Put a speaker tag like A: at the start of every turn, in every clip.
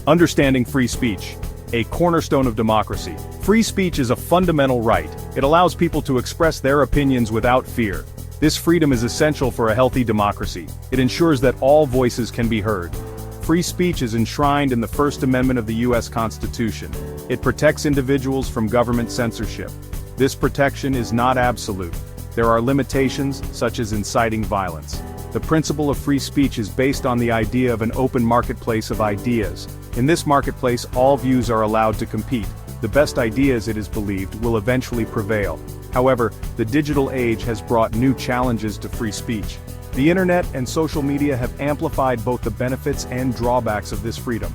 A: Understanding free speech, a cornerstone of democracy. Free speech is a fundamental right. It allows people to express their opinions without fear. This freedom is essential for a healthy democracy. It ensures that all voices can be heard. Free speech is enshrined in the First Amendment of the U.S. Constitution. It protects individuals from government censorship. This protection is not absolute. There are limitations, such as inciting violence. The principle of free speech is based on the idea of an open marketplace of ideas. In this marketplace, all views are allowed to compete. The best ideas, it is believed, will eventually prevail. However, the digital age has brought new challenges to free speech. The internet and social media have amplified both the benefits and drawbacks of this freedom.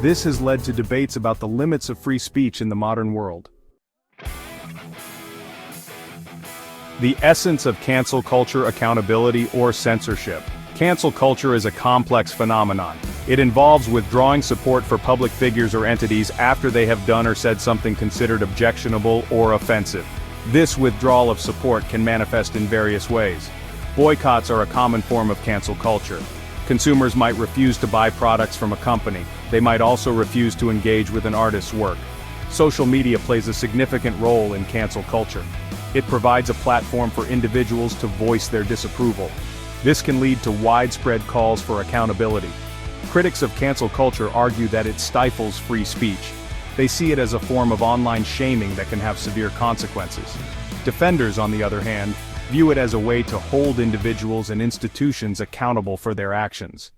A: This has led to debates about the limits of free speech in the modern world. The essence of cancel culture: accountability or censorship. Cancel culture is a complex phenomenon. It involves withdrawing support for public figures or entities after they have done or said something considered objectionable or offensive. This withdrawal of support can manifest in various ways. Boycotts are a common form of cancel culture. Consumers might refuse to buy products from a company. They might also refuse to engage with an artist's work. Social media plays a significant role in cancel culture. It provides a platform for individuals to voice their disapproval. This can lead to widespread calls for accountability. Critics of cancel culture argue that it stifles free speech. They see it as a form of online shaming that can have severe consequences. Defenders, on the other hand, view it as a way to hold individuals and institutions accountable for their actions.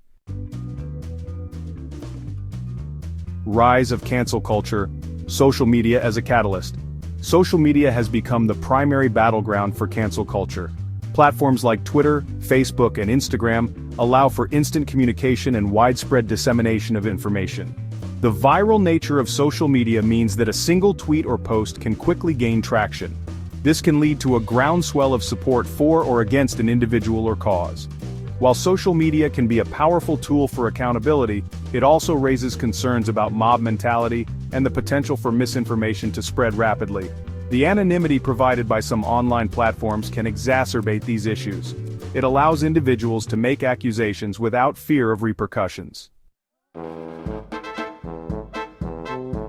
A: Rise of cancel culture: social media as a catalyst. Social media has become the primary battleground for cancel culture. Platforms like Twitter, Facebook, and Instagram allow for instant communication and widespread dissemination of information. The viral nature of social media means that a single tweet or post can quickly gain traction. This can lead to a groundswell of support for or against an individual or cause. While social media can be a powerful tool for accountability, it also raises concerns about mob mentality and the potential for misinformation to spread rapidly. The anonymity provided by some online platforms can exacerbate these issues. It allows individuals to make accusations without fear of repercussions.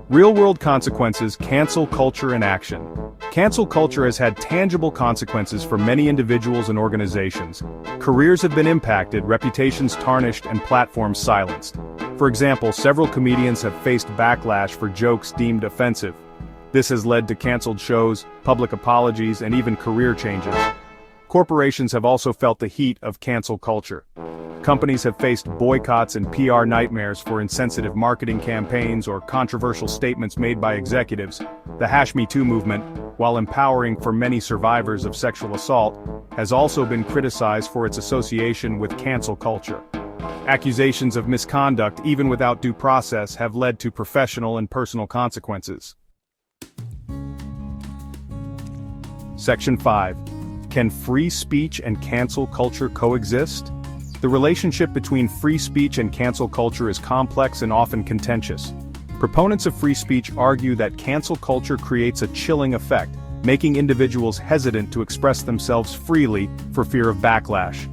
A: Real-world consequences: cancel culture in action. Cancel culture has had tangible consequences for many individuals and organizations. Careers have been impacted, reputations tarnished, and platforms silenced. For example, several comedians have faced backlash for jokes deemed offensive. This has led to canceled shows, public apologies, and even career changes. Corporations have also felt the heat of cancel culture. Companies have faced boycotts and PR nightmares for insensitive marketing campaigns or controversial statements made by executives. The #MeToo movement, while empowering for many survivors of sexual assault, has also been criticized for its association with cancel culture. Accusations of misconduct, even without due process, have led to professional and personal consequences. Section 5. Can free speech and cancel culture coexist? The relationship between free speech and cancel culture is complex and often contentious. Proponents of free speech argue that cancel culture creates a chilling effect, making individuals hesitant to express themselves freely for fear of backlash.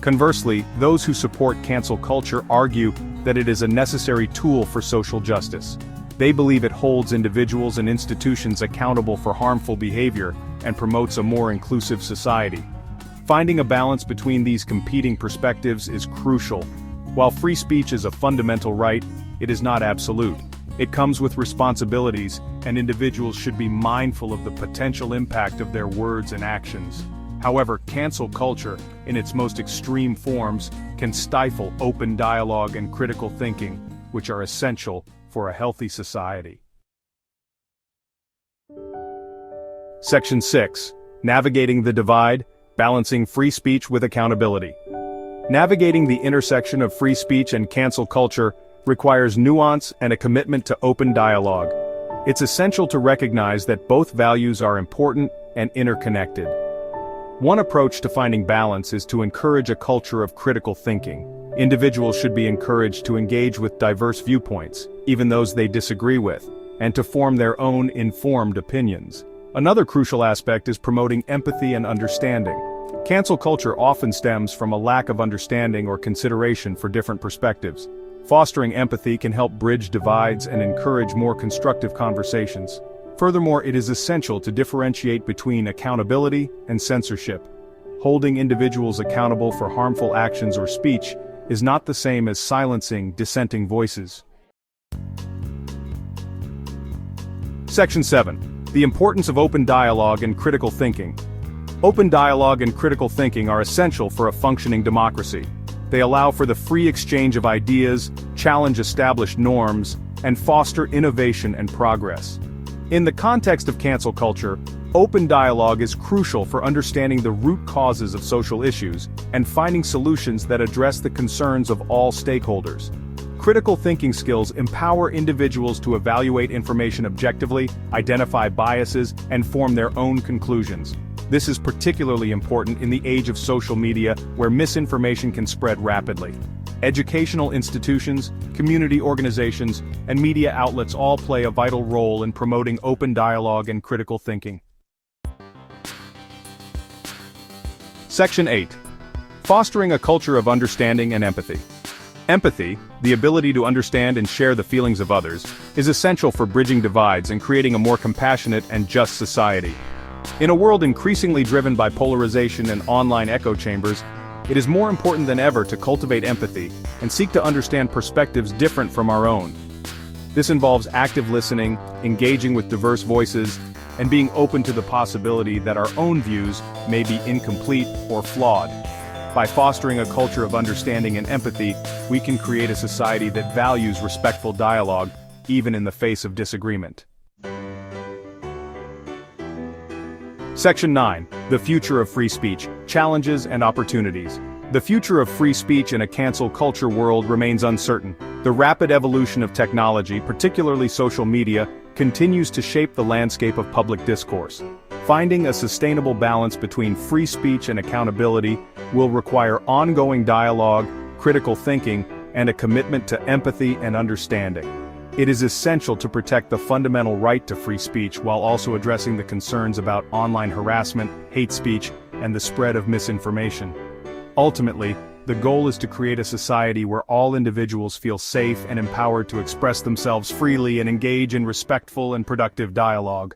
A: Conversely, those who support cancel culture argue that it is a necessary tool for social justice. They believe it holds individuals and institutions accountable for harmful behavior and promotes a more inclusive society. Finding a balance between these competing perspectives is crucial. While free speech is a fundamental right, it is not absolute. It comes with responsibilities, and individuals should be mindful of the potential impact of their words and actions. However, cancel culture, in its most extreme forms, can stifle open dialogue and critical thinking, which are essential for a healthy society. Section 6. Navigating the divide: balancing free speech with accountability. Navigating the intersection of free speech and cancel culture requires nuance and a commitment to open dialogue. It's essential to recognize that both values are important and interconnected. One approach to finding balance is to encourage a culture of critical thinking. Individuals should be encouraged to engage with diverse viewpoints, even those they disagree with, and to form their own informed opinions. Another crucial aspect is promoting empathy and understanding. Cancel culture often stems from a lack of understanding or consideration for different perspectives. Fostering empathy can help bridge divides and encourage more constructive conversations. Furthermore, it is essential to differentiate between accountability and censorship. Holding individuals accountable for harmful actions or speech is not the same as silencing dissenting voices. Section 7. The importance of open dialogue and critical thinking. Open dialogue and critical thinking are essential for a functioning democracy. They allow for the free exchange of ideas, challenge established norms, and foster innovation and progress. In the context of cancel culture, open dialogue is crucial for understanding the root causes of social issues and finding solutions that address the concerns of all stakeholders. Critical thinking skills empower individuals to evaluate information objectively, identify biases, and form their own conclusions. This is particularly important in the age of social media, where misinformation can spread rapidly. Educational institutions, community organizations, and media outlets all play a vital role in promoting open dialogue and critical thinking. Section 8. Fostering a culture of understanding and empathy. Empathy, the ability to understand and share the feelings of others, is essential for bridging divides and creating a more compassionate and just society. In a world increasingly driven by polarization and online echo chambers, it is more important than ever to cultivate empathy and seek to understand perspectives different from our own. This involves active listening, engaging with diverse voices, and being open to the possibility that our own views may be incomplete or flawed. By fostering a culture of understanding and empathy, we can create a society that values respectful dialogue, even in the face of disagreement. Section 9. The future of free speech, challenges and opportunities. The future of free speech in a cancel culture world remains uncertain. The rapid evolution of technology, particularly social media, continues to shape the landscape of public discourse. Finding a sustainable balance between free speech and accountability will require ongoing dialogue, critical thinking, and a commitment to empathy and understanding. It is essential to protect the fundamental right to free speech while also addressing the concerns about online harassment, hate speech, and the spread of misinformation. Ultimately, the goal is to create a society where all individuals feel safe and empowered to express themselves freely and engage in respectful and productive dialogue.